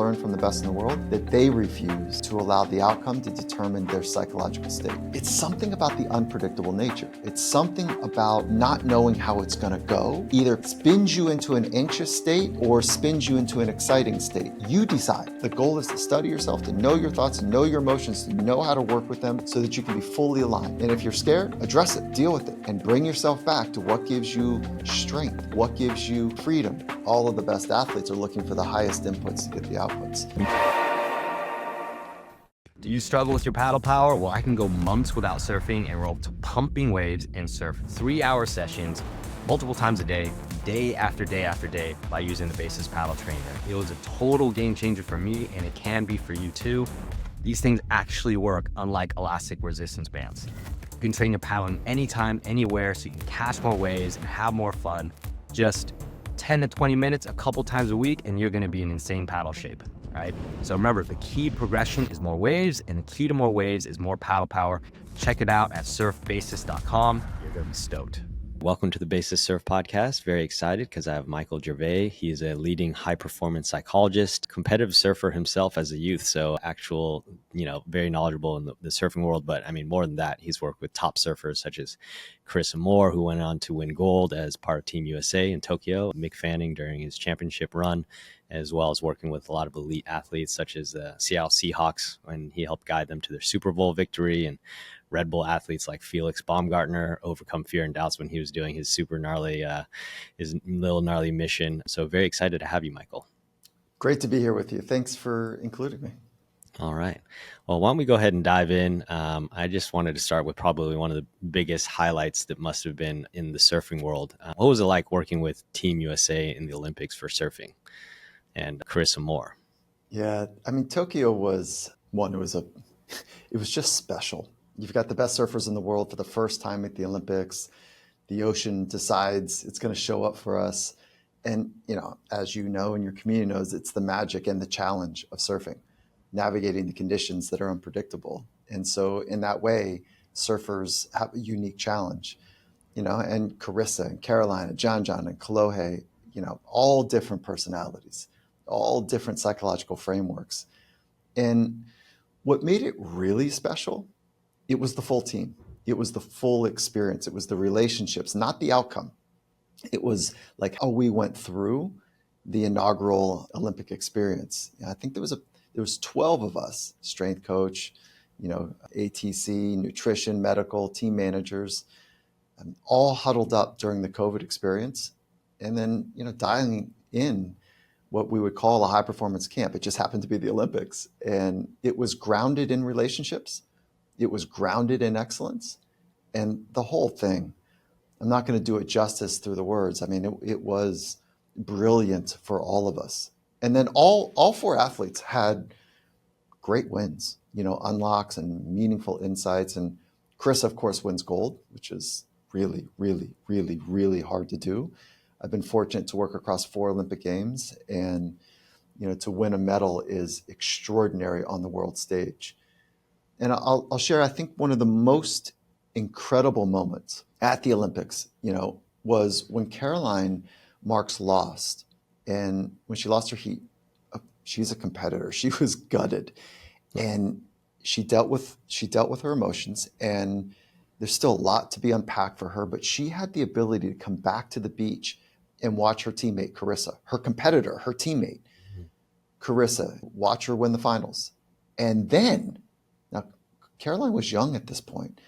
learned from the best in the world that they refuse to allow the outcome to determine their psychological state. It's something about the unpredictable nature. It's something about not knowing how it's going to go. Either spins you into an anxious state or spins you into an exciting state. You decide. The goal is to study yourself, to know your thoughts, to know your emotions, to know how to work with them so that you can be fully aligned. And if you're scared, address it, deal with it, and bring yourself back to what gives you strength, what gives you freedom. All of the best athletes are looking for the highest inputs to get the outputs. Do you struggle with your paddle power? Well, I can go months without surfing and roll to pumping waves and surf 3-hour sessions multiple times a day, day after day after day by using the Basis Paddle Trainer. It was a total game changer for me, and it can be for you too. These things actually work, unlike elastic resistance bands. You can train your paddling anytime, anywhere, so you can catch more waves and have more fun. Just 10 to 20 minutes a couple times a week, and you're going to be in insane paddle shape, right? So remember, the key progression is more waves, and the key to more waves is more paddle power. Check it out at surfbasis.com. You're going to be stoked. Welcome to the Basis Surf Podcast. Very excited because I have Michael Gervais. He is a leading high-performance psychologist, competitive surfer himself as a youth. So actual, very knowledgeable in the surfing world. But I mean, more than that, he's worked with top surfers such as Carissa Moore, who went on to win gold as part of Team USA in Tokyo, Mick Fanning during his championship run, as well as working with a lot of elite athletes such as the Seattle Seahawks when he helped guide them to their Super Bowl victory, and Red Bull athletes like Felix Baumgartner overcome fear and doubts when he was doing his his little gnarly mission. So very excited to have you, Michael. Great to be here with you. Thanks for including me. All right. Well, why don't we go ahead and dive in? I just wanted to start with probably one of the biggest highlights that must have been in the surfing world. What was it like working with Team USA in the Olympics for surfing and Carissa Moore? Yeah, I mean, Tokyo was one. It was just special. You've got the best surfers in the world for the first time at the Olympics. The ocean decides it's going to show up for us. And, as you know, and your community knows, it's the magic and the challenge of surfing, navigating the conditions that are unpredictable. And so in that way, surfers have a unique challenge, and Carissa and Carolina, John and Kolohe, all different personalities, all different psychological frameworks. And what made it really special, it was the full team. It was the full experience. It was the relationships, not the outcome. It was like how we went through the inaugural Olympic experience. I think there was 12 of us, strength coach, ATC, nutrition, medical, team managers, all huddled up during the COVID experience. And then, dialing in what we would call a high performance camp. It just happened to be the Olympics. And it was grounded in relationships. It was grounded in excellence. And the whole thing, I'm not going to do it justice through the words. I mean, it was brilliant for all of us. And then all 4 athletes had great wins, unlocks and meaningful insights. And Chris, of course, wins gold, which is really, really, really, really hard to do. I've been fortunate to work across 4 Olympic Games, and to win a medal is extraordinary on the world stage. And I'll share, I think one of the most incredible moments at the Olympics, was when Caroline Marks lost. And when she lost her heat, she's a competitor. She was gutted, and she dealt with her emotions. And there's still a lot to be unpacked for her, but she had the ability to come back to the beach and watch her teammate, Carissa, her competitor, her teammate, Carissa, watch her win the finals. And then, now Caroline was young at this point.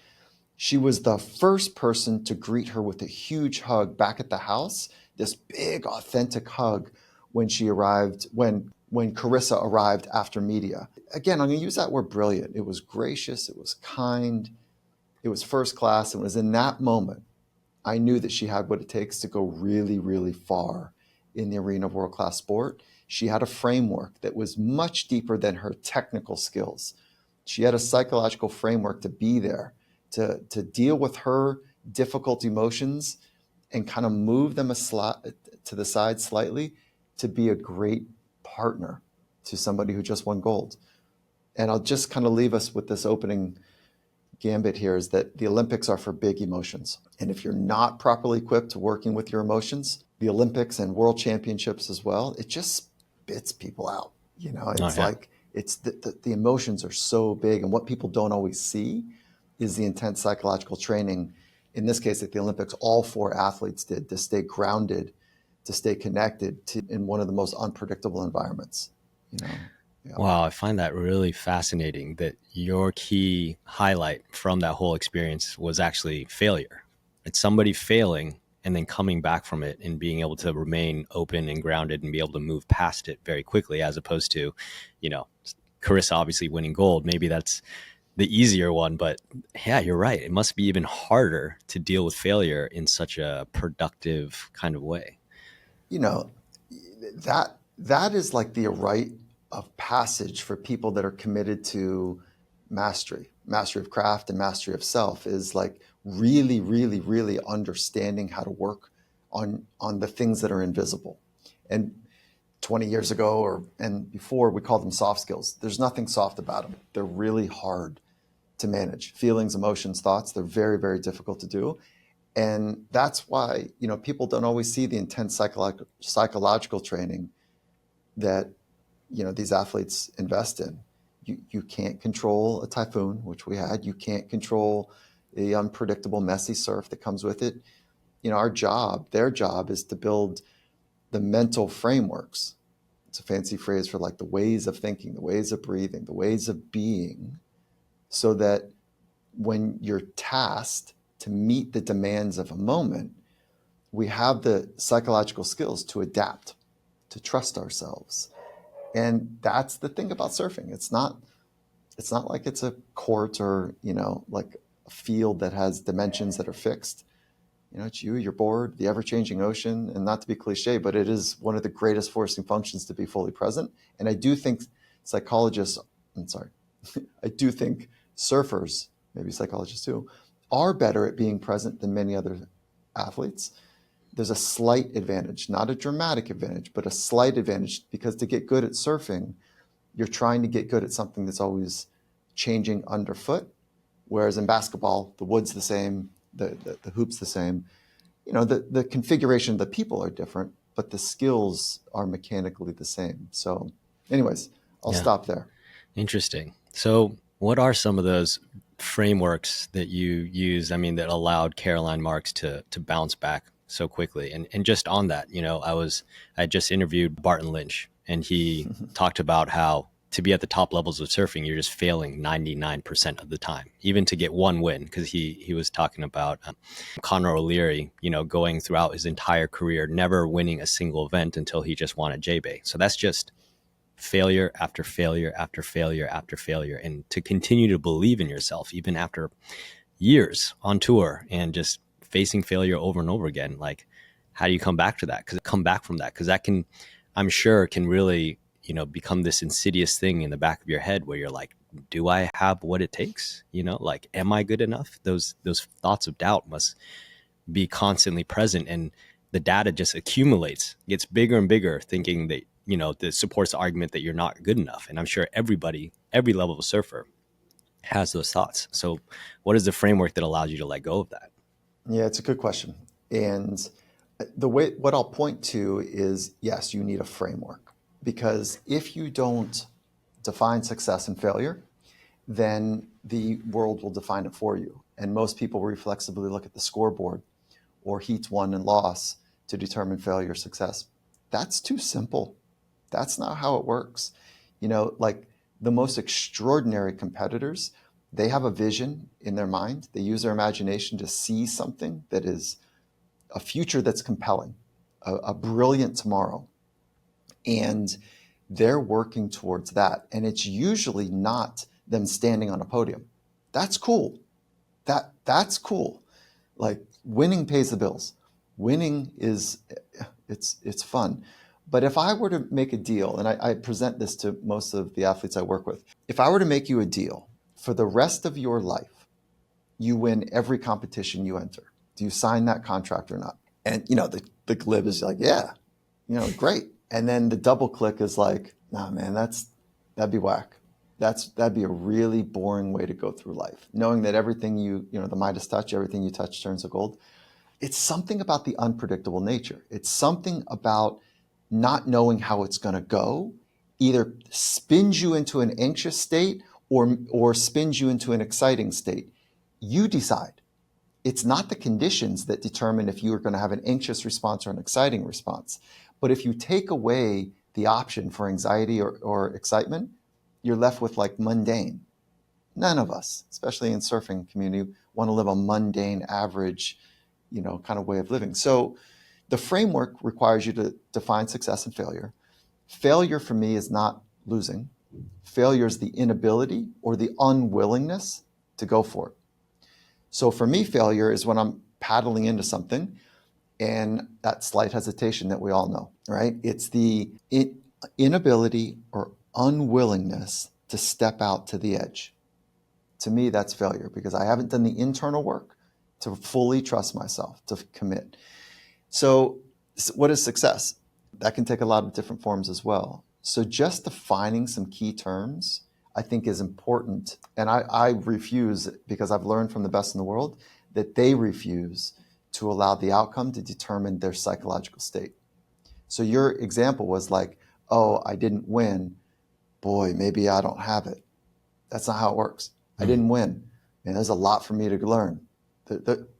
She was the first person to greet her with a huge hug back at the house, this big, authentic hug when she arrived, when Carissa arrived after media. Again, I'm going to use that word brilliant. It was gracious, it was kind, it was first class. And it was in that moment I knew that she had what it takes to go really, really far in the arena of world-class sport. She had a framework that was much deeper than her technical skills. She had a psychological framework to be there, to deal with her difficult emotions and kind of move them to the side slightly to be a great partner to somebody who just won gold. And I'll just kind of leave us with this opening gambit here, is that the Olympics are for big emotions. And if you're not properly equipped to working with your emotions, the Olympics and world championships as well, it just spits people out. It's Okay. like the emotions are so big, and what people don't always see is the intense psychological training. In this case, at the Olympics, all four athletes did to stay grounded, to stay connected to in one of the most unpredictable environments. Yeah. Wow, I find that really fascinating that your key highlight from that whole experience was actually failure. It's somebody failing and then coming back from it and being able to remain open and grounded and be able to move past it very quickly, as opposed to, you know, Carissa obviously winning gold. Maybe that's the easier one, but yeah, you're right. It must be even harder to deal with failure in such a productive kind of way. You know, that is like the rite of passage for people that are committed to mastery of craft and mastery of self, is like really, really, really understanding how to work on the things that are invisible. And 20 years ago and before, we called them soft skills. There's nothing soft about them. They're really hard to manage. Feelings, emotions, thoughts, they're very, very difficult to do. And that's why, people don't always see the intense psychological training that, these athletes invest in. You can't control a typhoon, which we had. You can't control the unpredictable, messy surf that comes with it. Their job is to build the mental frameworks. It's a fancy phrase for like the ways of thinking, the ways of breathing, the ways of being, so that when you're tasked to meet the demands of a moment, we have the psychological skills to adapt, to trust ourselves. And that's the thing about surfing. It's not like it's a court or, like a field that has dimensions that are fixed. It's you're bored, the ever-changing ocean, and not to be cliche, but it is one of the greatest forcing functions to be fully present. And I do think I do think surfers, maybe psychologists too, are better at being present than many other athletes. There's a slight advantage, not a dramatic advantage, but a slight advantage, because to get good at surfing, you're trying to get good at something that's always changing underfoot. Whereas in basketball, the wood's the same, the hoop's the same. The configuration of the people are different, but the skills are mechanically the same. So anyways, I'll Yeah. stop there. Interesting. So what are some of those frameworks that you use, that allowed Caroline Marks to bounce back so quickly? And just on that, I just interviewed Barton Lynch, and he talked about how to be at the top levels of surfing, you're just failing 99% of the time, even to get one win. Because he was talking about Conor O'Leary, going throughout his entire career, never winning a single event until he just won at J-Bay. So that's just failure after failure after failure after failure. And to continue to believe in yourself, even after years on tour and just facing failure over and over again, like, how do you come back from that? Because that can, I'm sure, can really, become this insidious thing in the back of your head where you're like, do I have what it takes? Like, am I good enough? Those thoughts of doubt must be constantly present, and the data just accumulates, gets bigger and bigger, thinking that, that supports the argument that you're not good enough. And I'm sure every level of surfer has those thoughts. So what is the framework that allows you to let go of that? Yeah, it's a good question. And what I'll point to is, yes, you need a framework, because if you don't define success and failure, then the world will define it for you. And most people reflexively look at the scoreboard or heats won and loss to determine failure or success. That's too simple. That's not how it works. Like the most extraordinary competitors, they have a vision in their mind. They use their imagination to see something that is a future that's compelling, a brilliant tomorrow. And they're working towards that. And it's usually not them standing on a podium. That's cool. That's cool. Like, winning pays the bills. Winning it's fun. But if I were to make a deal, and I present this to most of the athletes I work with, if I were to make you a deal for the rest of your life, you win every competition you enter, do you sign that contract or not? And the glib is like, yeah, great. And then the double click is like, nah, man, that'd be whack. That'd be a really boring way to go through life, knowing that everything the Midas touch, everything you touch turns to gold. It's something about the unpredictable nature. It's something about not knowing how it's going to go either spins you into an anxious state or spins you into an exciting state. You decide. It's not the conditions that determine if you are going to have an anxious response or an exciting response. But if you take away the option for anxiety or excitement, you're left with like mundane. None of us, especially in surfing community, want to live a mundane, average, kind of way of living. So the framework requires you to define success and failure. Failure for me is not losing. Failure is the inability or the unwillingness to go for it. So for me, failure is when I'm paddling into something and that slight hesitation that we all know, right? It's the inability or unwillingness to step out to the edge. To me, that's failure because I haven't done the internal work to fully trust myself, to commit. So what is success? That can take a lot of different forms as well. So just defining some key terms, I think, is important. And I refuse, because I've learned from the best in the world, that they refuse to allow the outcome to determine their psychological state. So your example was like, oh, I didn't win. Boy, maybe I don't have it. That's not how it works. I didn't win. Man, there's a lot for me to learn.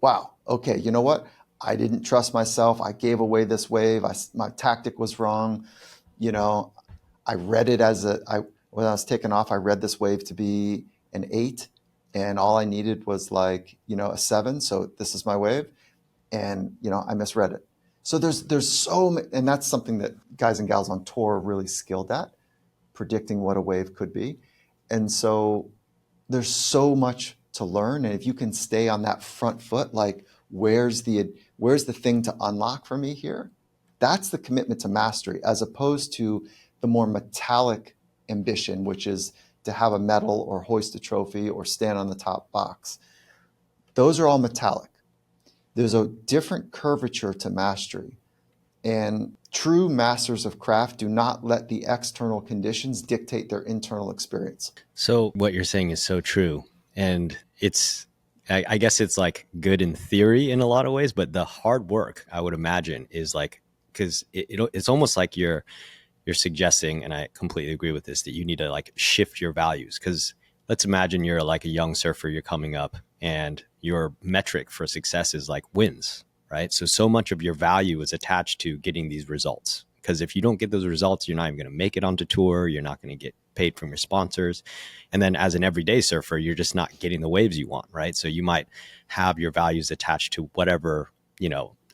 Wow. Okay. You know what? I didn't trust myself. I gave away this wave. My tactic was wrong. I read it when I was taking off, I read this wave to be an 8, and all I needed was like, a 7. So this is my wave. And, I misread it. So there's so many, and that's something that guys and gals on tour are really skilled at, predicting what a wave could be. And so there's so much to learn. And if you can stay on that front foot, like, where's the thing to unlock for me here? That's the commitment to mastery, as opposed to the more metallic ambition, which is to have a medal or hoist a trophy or stand on the top box. Those are all metallic. There's a different curvature to mastery. And true masters of craft do not let the external conditions dictate their internal experience. So what you're saying is so true. And I guess it's like good in theory in a lot of ways, but the hard work, I would imagine, is like, because it's almost like you're suggesting, and I completely agree with this, that you need to like shift your values. Because let's imagine you're like a young surfer, you're coming up, and your metric for success is like wins, right? So much of your value is attached to getting these results. Because if you don't get those results, you're not even going to make it onto tour. You're not going to get paid from your sponsors. And then as an everyday surfer, you're just not getting the waves you want, right? So you might have your values attached to whatever,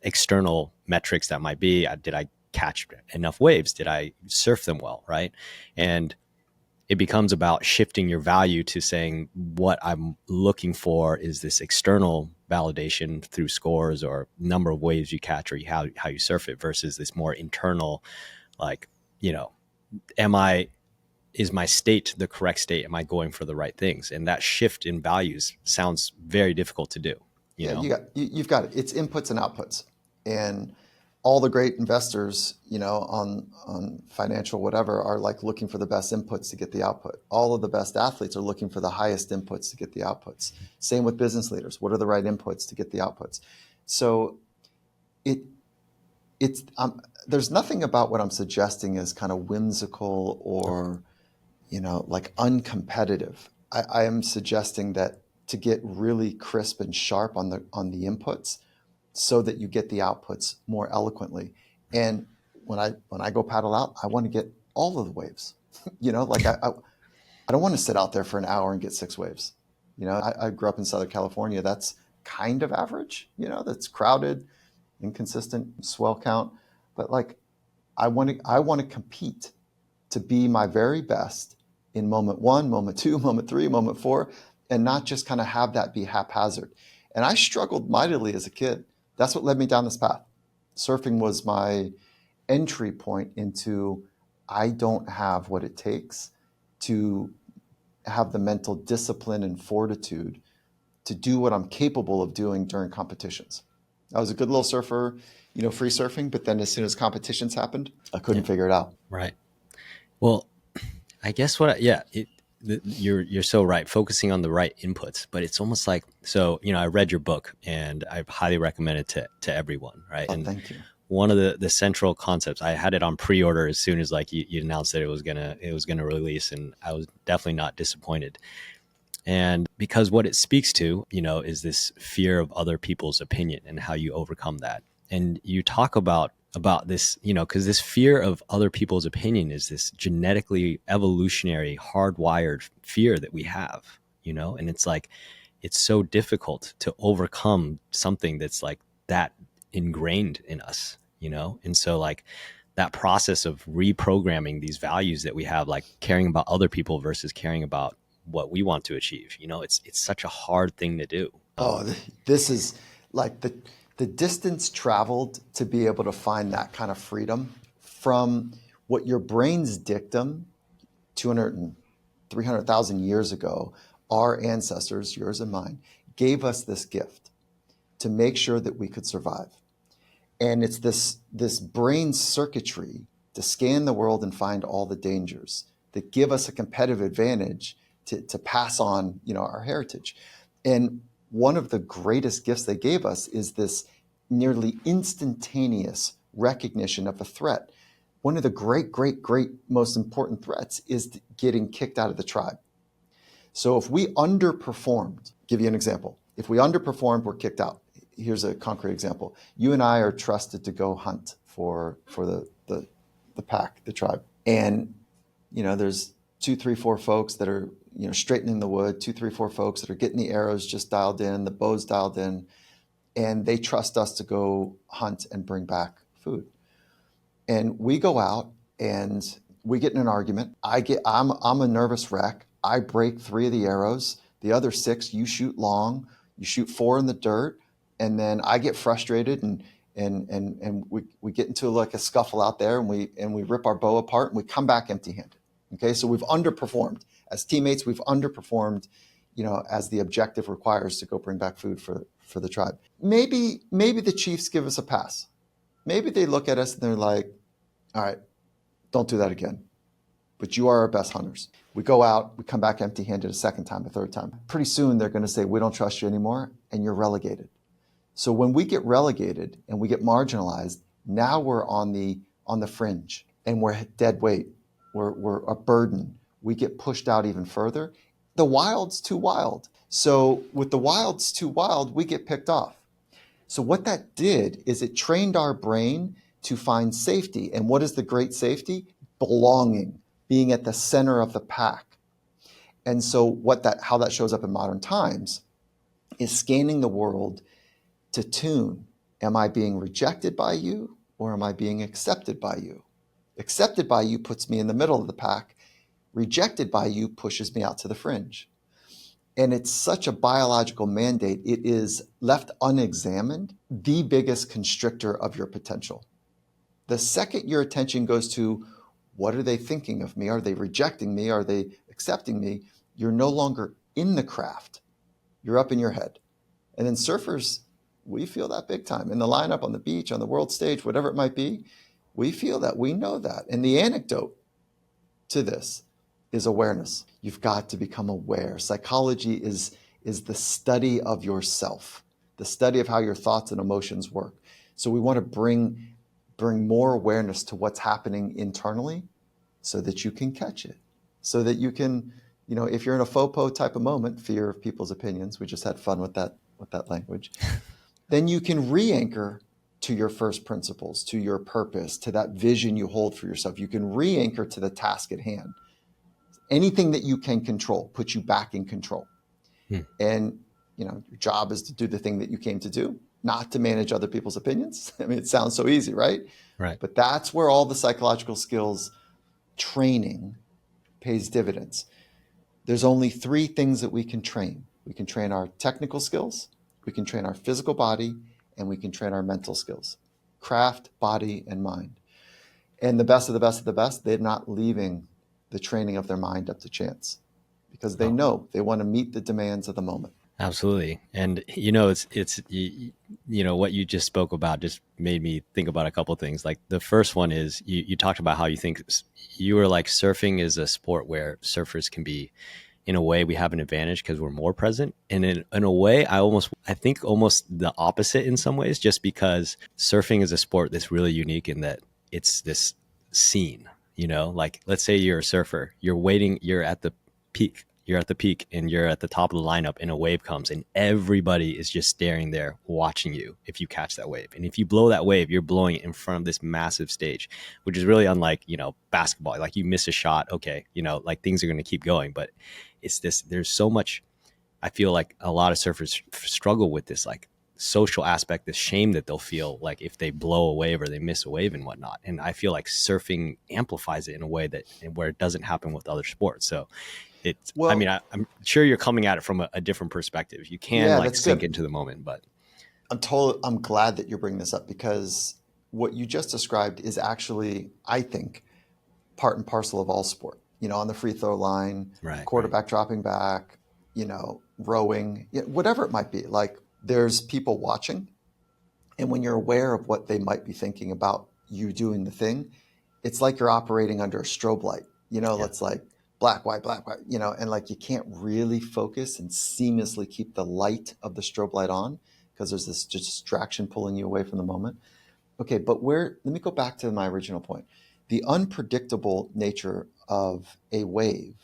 external metrics that might be. Did I catch enough waves? Did I surf them well, right? And it becomes about shifting your value to saying, what I'm looking for is this external validation through scores or number of waves you catch or how you surf it, versus this more internal, like, is my state the correct state? Am I going for the right things? And that shift in values sounds very difficult to do. You've got it. It's inputs and outputs. And all the great investors, on financial whatever, are like looking for the best inputs to get the output. All of the best athletes are looking for the highest inputs to get the outputs. Same with business leaders. What are the right inputs to get the outputs? So there's nothing about what I'm suggesting as kind of whimsical or, like uncompetitive. I am suggesting that to get really crisp and sharp on the inputs, so that you get the outputs more eloquently. And when I go paddle out, I want to get all of the waves. Like I don't want to sit out there for an hour and get 6 waves. I grew up in Southern California. That's kind of average. That's crowded, inconsistent swell count. But like, I want to compete to be my very best in moment 1, moment 2, moment 3, moment 4, and not just kind of have that be haphazard. And I struggled mightily as a kid. That's what led me down this path. Surfing was my entry point into, I don't have what it takes to have the mental discipline and fortitude to do what I'm capable of doing during competitions. I was a good little surfer, free surfing, but then as soon as competitions happened, I couldn't figure it out. Right. Well, I guess you're so right, focusing on the right inputs, but it's almost like, so, I read your book and I highly recommend it to everyone. Right. Oh, and thank you. one of the central concepts, I had it on pre-order as soon as like you announced that it was gonna release, and I was definitely not disappointed. And because what it speaks to, is this fear of other people's opinion and how you overcome that. And you talk about this, because this fear of other people's opinion is this genetically evolutionary hardwired fear that we have, and it's like, it's so difficult to overcome something that's like that ingrained in us, and so like that process of reprogramming these values that we have, like caring about other people versus caring about what we want to achieve, it's such a hard thing to do. This is like the distance traveled to be able to find that kind of freedom from what your brain's dictum 200 and 300,000 years ago, our ancestors, yours and mine, gave us this gift to make sure that we could survive. And it's this brain circuitry to scan the world and find all the dangers that give us a competitive advantage to pass on, our heritage. And one of the greatest gifts they gave us is this nearly instantaneous recognition of a threat. One of the great most important threats is getting kicked out of the tribe. So if we underperformed, give you an example. If we underperformed, we're kicked out. Here's a concrete example. You and I are trusted to go hunt for the pack, the tribe. And, there's 2, 3, 4 folks that are, straightening the wood, 2, 3, 4 folks that are getting the arrows just dialed in, the bows dialed in, and they trust us to go hunt and bring back food. And we go out and we get in an argument. I'm a nervous wreck. I break 3 of the arrows. The other 6, you shoot long, you shoot 4 in the dirt. And then I get frustrated and we get into like a scuffle out there, and we rip our bow apart and we come back empty-handed. Okay, so we've underperformed as teammates. We've underperformed, as the objective requires to go bring back food for the tribe. Maybe the chiefs give us a pass. Maybe they look at us and they're like, all right, don't do that again. But you are our best hunters. We go out, we come back empty-handed a second time, a third time. Pretty soon they're going to say, we don't trust you anymore, and you're relegated. So when we get relegated and we get marginalized, now we're on the fringe and we're dead weight. We're a burden. We get pushed out even further. The wild's too wild. So with the wild's too wild, we get picked off. So what that did is it trained our brain to find safety. And what is the great safety? Belonging, being at the center of the pack. And so how that shows up in modern times is scanning the world to tune. Am I being rejected by you, or am I being accepted by you? Accepted by you puts me in the middle of the pack. Rejected by you pushes me out to the fringe. And it's such a biological mandate. It is, left unexamined, the biggest constrictor of your potential. The second your attention goes to, what are they thinking of me? Are they rejecting me? Are they accepting me? You're no longer in the craft. You're up in your head. And then surfers, we feel that big time. In the lineup, on the beach, on the world stage, whatever it might be, we feel that. We know that. And the antidote to this is awareness. You've got to become aware. Psychology is the study of yourself, the study of how your thoughts and emotions work. So we want to bring more awareness to what's happening internally so that you can catch it, so that you can, if you're in a FOPO type of moment, fear of people's opinions, we just had fun with that language, then you can re-anchor to your first principles, to your purpose, to that vision you hold for yourself. You can re-anchor to the task at hand. Anything that you can control, put you back in control. And, your job is to do the thing that you came to do, not to manage other people's opinions. I mean, it sounds so easy, right? Right. But that's where all the psychological skills training pays dividends. There's only 3 things that we can train. We can train our technical skills, we can train our physical body, and we can train our mental skills, craft, body, and mind. And the best of the best of the best, they're not leaving the training of their mind up to chance, because they know they want to meet the demands of the moment. Absolutely. And, it's what you just spoke about just made me think about a couple of things. Like the first one is you talked about how you think you were like surfing is a sport where surfers can be in a way we have an advantage because we're more present. And in a way, I think almost the opposite in some ways, just because surfing is a sport that's really unique in that it's this scene, like let's say you're a surfer, you're at the peak. You're at the peak and you're at the top of the lineup and a wave comes and everybody is just staring there watching you if you catch that wave. And if you blow that wave, you're blowing it in front of this massive stage, which is really unlike, basketball. Like you miss a shot, okay, like things are going to keep going. But there's so much, I feel like a lot of surfers struggle with this like social aspect, the shame that they'll feel like if they blow a wave or they miss a wave and whatnot. And I feel like surfing amplifies it in a way where it doesn't happen with other sports. So I'm sure you're coming at it from a different perspective. You can sink into the moment, but I'm glad that you're bringing this up, because what you just described is actually, I think, part and parcel of all sport. On the free throw line, quarterback dropping back, rowing, whatever it might be. Like there's people watching, and when you're aware of what they might be thinking about you doing the thing, it's like you're operating under a strobe light. It's like black, white, and like you can't really focus and seamlessly keep the light of the strobe light on because there's this distraction pulling you away from the moment. Okay, but let me go back to my original point. The unpredictable nature of a wave,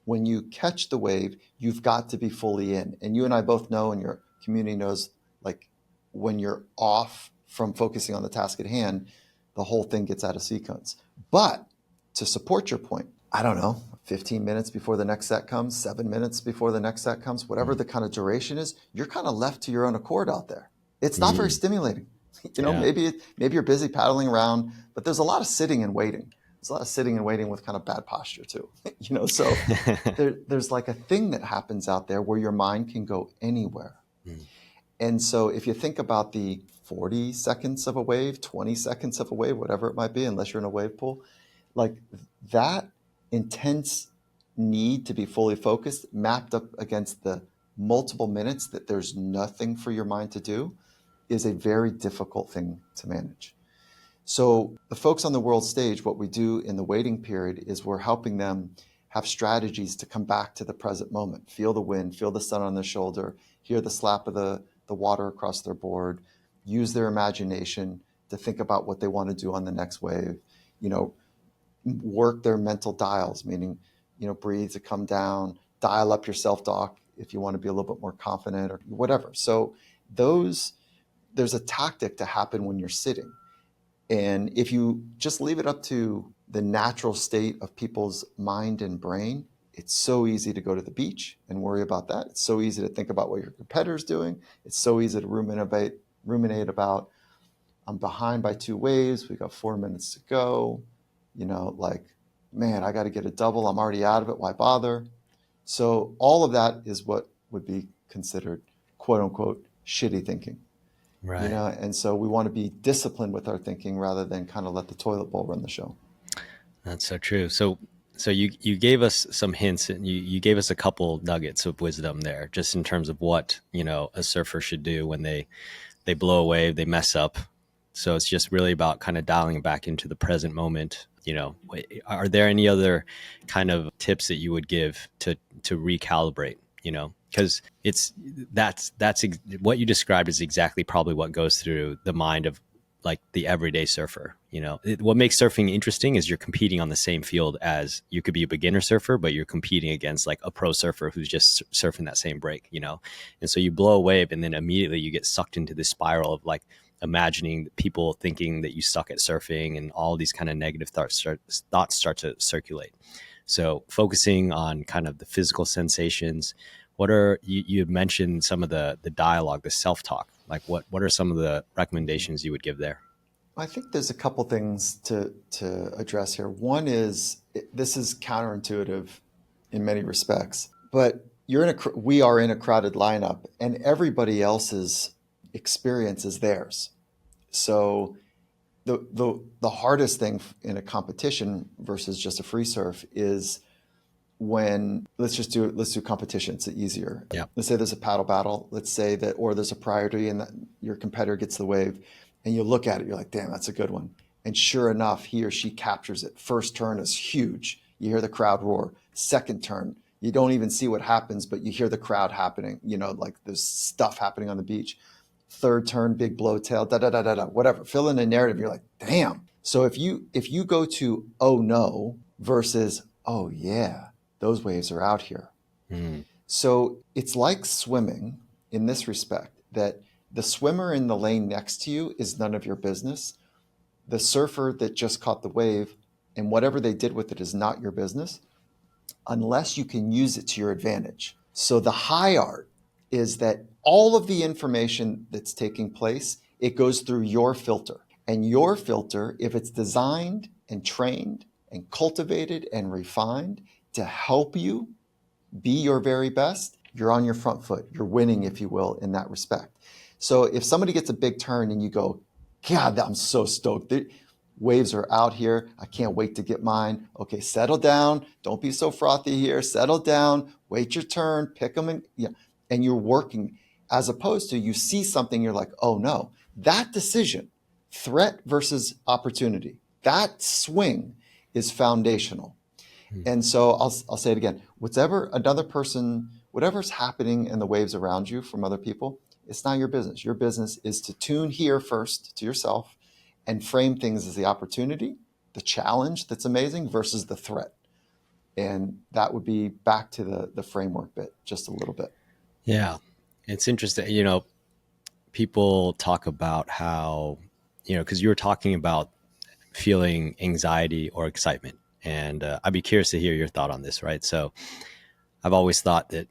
when you catch the wave, you've got to be fully in. And you and I both know, and your community knows, like when you're off from focusing on the task at hand, the whole thing gets out of sequence. But to support your point, I don't know, 15 minutes before the next set comes, 7 minutes before the next set comes, whatever the kind of duration is, you're kind of left to your own accord out there. It's not very stimulating. Maybe you're busy paddling around, but there's a lot of sitting and waiting. There's a lot of sitting and waiting with kind of bad posture too. So there's like a thing that happens out there where your mind can go anywhere. And so if you think about the 40 seconds of a wave, 20 seconds of a wave, whatever it might be, unless you're in a wave pool, like that intense need to be fully focused mapped up against the multiple minutes that there's nothing for your mind to do is a very difficult thing to manage. So the folks on the world stage, what we do in the waiting period is we're helping them have strategies to come back to the present moment, feel the wind, feel the sun on their shoulder, hear the slap of the water across their board, use their imagination to think about what they want to do on the next wave, work their mental dials, meaning, breathe to come down, dial up your self-talk if you want to be a little bit more confident or whatever. So there's a tactic to happen when you're sitting. And if you just leave it up to the natural state of people's mind and brain, it's so easy to go to the beach and worry about that. It's so easy to think about what your competitor's doing. It's so easy to ruminate about, I'm behind by 2 waves. We got 4 minutes to go. Man, I got to get a double. I'm already out of it. Why bother? So all of that is what would be considered, quote unquote, shitty thinking. Right. And so we want to be disciplined with our thinking rather than kind of let the toilet bowl run the show. That's so true. So you gave us some hints and you gave us a couple nuggets of wisdom there, just in terms of what, a surfer should do when they blow a wave, they mess up. So it's just really about kind of dialing it back into the present moment. Are there any other kind of tips that you would give to recalibrate, because that's what you described is exactly probably what goes through the mind of like the everyday surfer. What makes surfing interesting is you're competing on the same field as you could be a beginner surfer, but you're competing against like a pro surfer who's just surfing that same break, and so you blow a wave and then immediately you get sucked into this spiral of like imagining people thinking that you suck at surfing and all these kind of negative thoughts start to circulate. So focusing on kind of the physical sensations, you had mentioned some of the dialogue, the self-talk, like what are some of the recommendations you would give there? I think there's a couple things to address here. One is, this is counterintuitive in many respects, but we are in a crowded lineup and everybody else's experience is theirs. So the hardest thing in a competition versus just a free surf is when let's do competition. It's easier. Yeah. Let's say there's a paddle battle. Let's say that, or there's a priority and that your competitor gets the wave and you look at it, you're like, damn, that's a good one. And sure enough, he or she captures it. First turn is huge. You hear the crowd roar. Second turn, You don't even see what happens, but you hear the crowd happening, like there's stuff happening on the beach. Third turn, big blowtail, da da da da da, whatever. Fill in a narrative. You're like, damn. So if you go to oh no versus oh yeah, those waves are out here. Mm. So it's like swimming in this respect, that the swimmer in the lane next to you is none of your business. The surfer that just caught the wave and whatever they did with it is not your business, unless you can use it to your advantage. So the high art is that all of the information that's taking place, it goes through your filter. And your filter, if it's designed and trained and cultivated and refined to help you be your very best, you're on your front foot. You're winning, if you will, in that respect. So if somebody gets a big turn and you go, God, I'm so stoked. The waves are out here. I can't wait to get mine. Okay, settle down. Don't be so frothy here. Settle down. Wait your turn. Pick them. And you're working, as opposed to you see something, you're like, oh no. That decision, threat versus opportunity, that swing is foundational. And so I'll say it again. Whatever's happening in the waves around you from other people, it's not your business. Your business is to tune here first to yourself and frame things as the opportunity, the challenge that's amazing versus the threat. And that would be back to the framework bit just a little bit. Yeah. It's interesting. People talk about how, because you were talking about feeling anxiety or excitement. And I'd be curious to hear your thought on this, right? So I've always thought that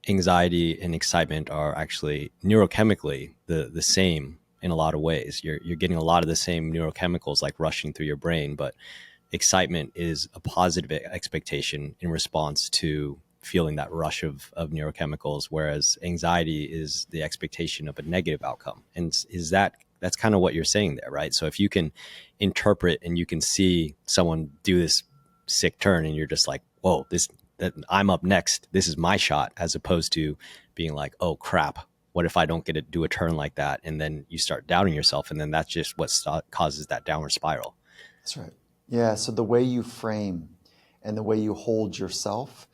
anxiety and excitement are actually neurochemically the same in a lot of ways. You're getting a lot of the same neurochemicals like rushing through your brain, but excitement is a positive expectation in response to feeling that rush of neurochemicals, whereas anxiety is the expectation of a negative outcome. And that's kind of what you're saying there, right? So if you can interpret and you can see someone do this sick turn and you're just like, whoa, I'm up next. This is my shot, as opposed to being like, oh crap, what if I don't get to do a turn like that? And then you start doubting yourself. And then that's just what causes that downward spiral. That's right. Yeah. So the way you frame and the way you hold yourself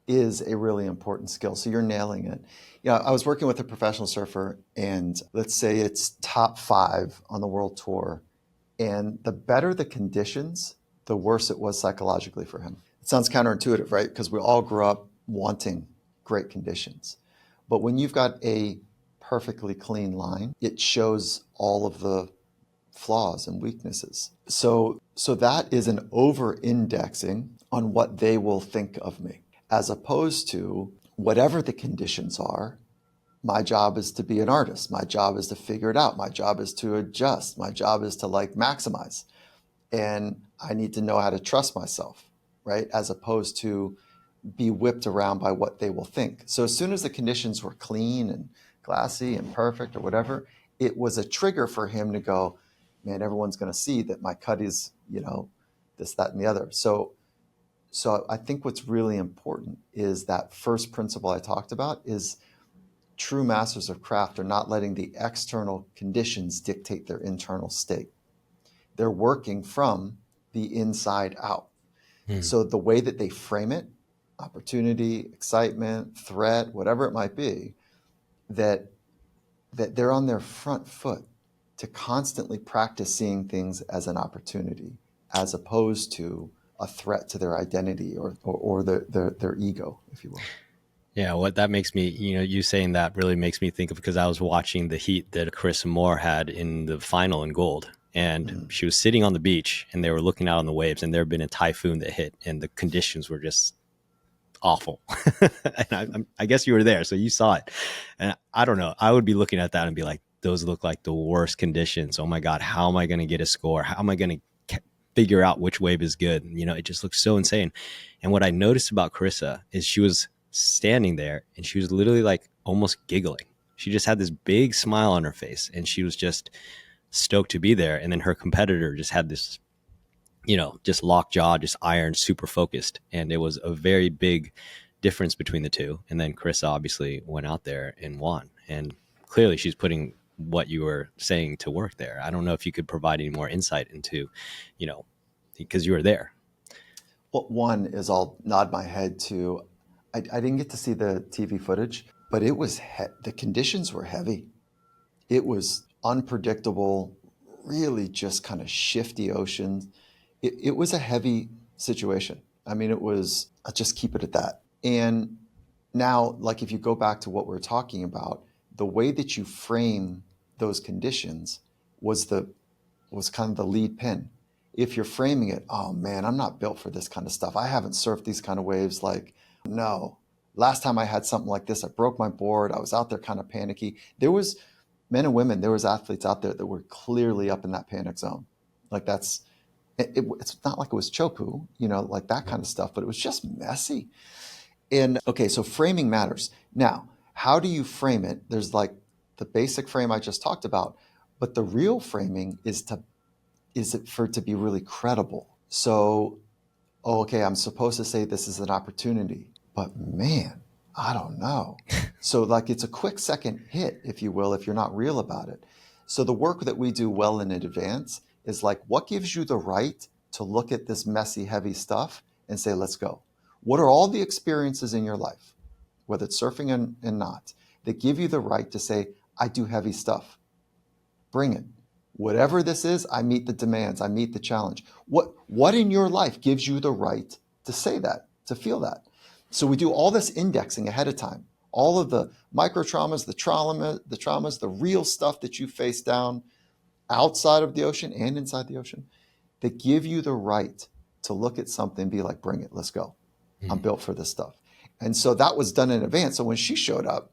is a really important skill. So you're nailing it. I was working with a professional surfer, and let's say it's top 5 on the world tour. And the better the conditions, the worse it was psychologically for him. It sounds counterintuitive, right? Because we all grew up wanting great conditions. But when you've got a perfectly clean line, it shows all of the flaws and weaknesses. So that is an over-indexing on what they will think of me, as opposed to whatever the conditions are. My job is to be an artist. My job is to figure it out. My job is to adjust. My job is to maximize. And I need to know how to trust myself, right? As opposed to be whipped around by what they will think. So as soon as the conditions were clean and glassy and perfect or whatever, it was a trigger for him to go, man, everyone's going to see that my cut is, this, that, and the other. So I think what's really important is that first principle I talked about is true masters of craft are not letting the external conditions dictate their internal state. They're working from the inside out. So the way that they frame it, opportunity, excitement, threat, whatever it might be, that they're on their front foot to constantly practice seeing things as an opportunity, as opposed to a threat to their identity or their ego, if you will. Yeah, what that makes me, you saying that really makes me think of, because I was watching the heat that Carissa Moore had in the final in gold. And she was sitting on the beach and they were looking out on the waves, and there had been a typhoon that hit and the conditions were just awful. And I guess you were there, so you saw it. And I don't know, I would be looking at that and be like, those look like the worst conditions. Oh my God, how am I going to get a score? How am I going to figure out which wave is good? It just looks so insane. And what I noticed about Carissa is she was standing there and she was literally like almost giggling. She just had this big smile on her face and she was just stoked to be there. And then her competitor just had this, just locked jaw, just iron, super focused. And it was a very big difference between the two. And then Carissa obviously went out there and won. And clearly she's putting what you were saying to work there. I don't know if you could provide any more insight into, because you were there. Well, one is I'll nod my head to, I didn't get to see the TV footage, but it was the conditions were heavy. It was unpredictable, really just kind of shifty oceans. It was a heavy situation. I mean, it was, I'll just keep it at that. And now, like if you go back to what we're talking about, the way that you frame those conditions was kind of the lead pin. If you're framing it, oh man, I'm not built for this kind of stuff. I haven't surfed these kind of waves. Like, no, last time I had something like this, I broke my board. I was out there kind of panicky. There was men and women, there was athletes out there that were clearly up in that panic zone. Like it's not like it was chopu, like that kind of stuff, but it was just messy. And okay, so framing matters. Now, how do you frame it? There's like the basic frame I just talked about, but the real framing is it for it to be really credible. So, okay, I'm supposed to say this is an opportunity, but man, I don't know. So like it's a quick second hit, if you will, if you're not real about it. So the work that we do well in advance is like, what gives you the right to look at this messy, heavy stuff and say, let's go? What are all the experiences in your life, whether it's surfing and not, that give you the right to say, I do heavy stuff? Bring it. Whatever this is, I meet the demands, I meet the challenge. What in your life gives you the right to say that, to feel that? So we do all this indexing ahead of time, all of the micro traumas, the traumas, the real stuff that you face down outside of the ocean and inside the ocean that give you the right to look at something and be like, bring it, let's go. I'm built for this stuff. And so that was done in advance. So when she showed up,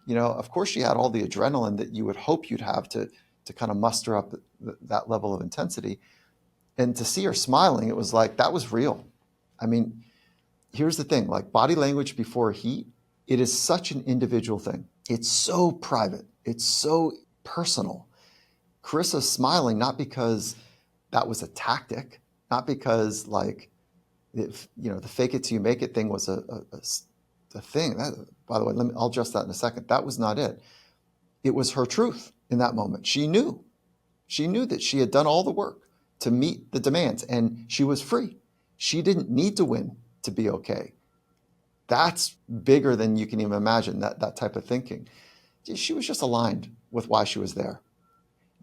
of course she had all the adrenaline that you would hope you'd have to kind of muster up that level of intensity. And to see her smiling, it was like, that was real. I mean, here's the thing, like body language before heat, it is such an individual thing. It's so private. It's so personal. Carissa's smiling, not because that was a tactic, not because like, if, the fake it till you make it thing was a thing. That, by the way, I'll address that in a second. That was not it. It was her truth in that moment. She knew that she had done all the work to meet the demands and she was free. She didn't need to win to be okay. That's bigger than you can even imagine, that type of thinking. She was just aligned with why she was there.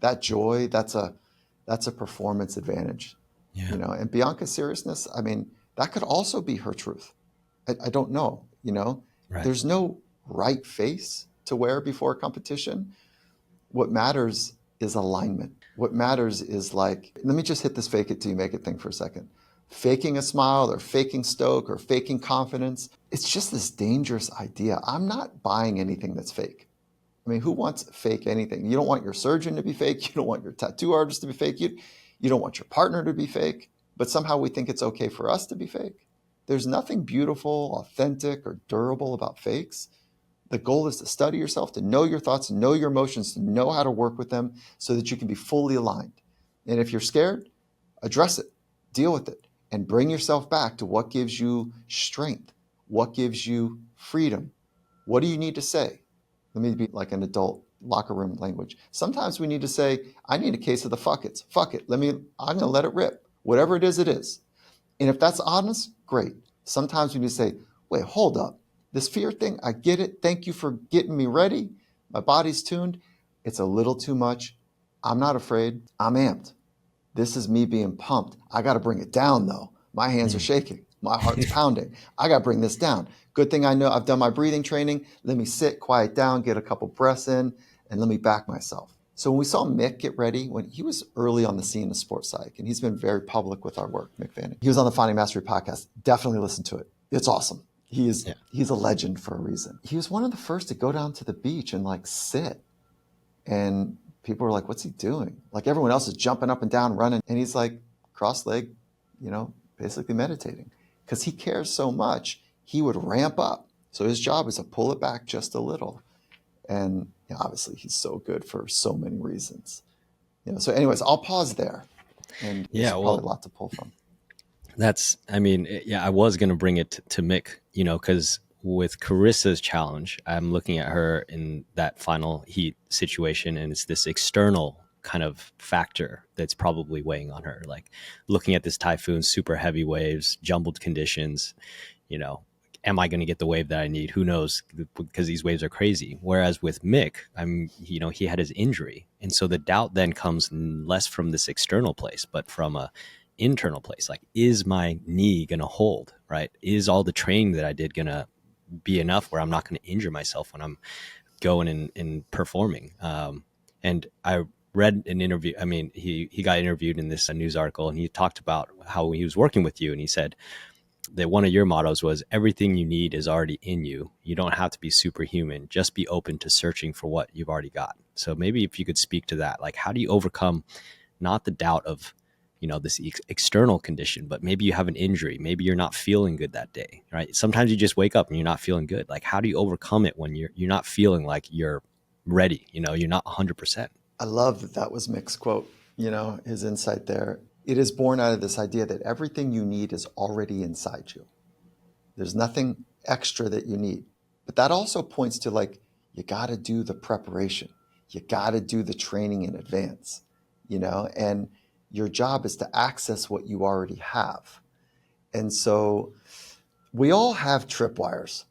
That joy, that's a performance advantage. Yeah. And Bianca's seriousness, I mean, that could also be her truth. I don't know, Right. There's no right face to wear before a competition. What matters is alignment. What matters is like, let me just hit this fake it till you make it thing for a second. Faking a smile or faking stoke or faking confidence. It's just this dangerous idea. I'm not buying anything that's fake. I mean, who wants fake anything? You don't want your surgeon to be fake. You don't want your tattoo artist to be fake. You don't want your partner to be fake, but somehow we think it's okay for us to be fake. There's nothing beautiful, authentic, or durable about fakes. The goal is to study yourself, to know your thoughts, know your emotions, to know how to work with them so that you can be fully aligned. And if you're scared, address it, deal with it, and bring yourself back to what gives you strength, what gives you freedom. What do you need to say? Let me be like an adult locker room language. Sometimes we need to say, I need a case of the fuck it. Fuck it. I'm going to let it rip. Whatever it is, it is. And if that's honest, great. Sometimes we need to say, wait, hold up. This fear thing, I get it. Thank you for getting me ready. My body's tuned. It's a little too much. I'm not afraid. I'm amped. This is me being pumped. I got to bring it down though. My hands are shaking. My heart's pounding. I got to bring this down. Good thing I know I've done my breathing training. Let me sit, quiet down, get a couple breaths in, and let me back myself. So when we saw Mick get ready, when he was early on the scene of sports psych, and he's been very public with our work, Mick Fanning. He was on the Finding Mastery podcast. Definitely listen to it. It's awesome. He's a legend for a reason. He was one of the first to go down to the beach and like sit. And people were like, what's he doing? Like everyone else is jumping up and down, running. And he's like cross-legged, basically meditating. Because he cares so much, he would ramp up. So his job is to pull it back just a little. And obviously he's so good for so many reasons. So anyways, I'll pause there. And there's probably a lot to pull from. I was going to bring it to Mick, because with Carissa's challenge, I'm looking at her in that final heat situation, and it's this external kind of factor that's probably weighing on her. Like looking at this typhoon, super heavy waves, jumbled conditions, am I going to get the wave that I need? Who knows? Because these waves are crazy. Whereas with Mick, he had his injury. And so the doubt then comes less from this external place, but from a internal place. Like, is my knee going to hold, right? Is all the training that I did going to be enough where I'm not going to injure myself when I'm going and performing? And I read an interview. I mean, he got interviewed in this news article, and he talked about how he was working with you. And he said that one of your mottos was, everything you need is already in you. You don't have to be superhuman. Just be open to searching for what you've already got. So maybe if you could speak to that, like, how do you overcome not the doubt of, this external condition, but maybe you have an injury. Maybe you're not feeling good that day, right? Sometimes you just wake up and you're not feeling good. Like, how do you overcome it when you're not feeling like you're ready? You're not 100%. I love that was Mick's quote, his insight there. It is born out of this idea that everything you need is already inside you. There's nothing extra that you need. But that also points to, like, you got to do the preparation. You got to do the training in advance, and your job is to access what you already have. And so we all have tripwires.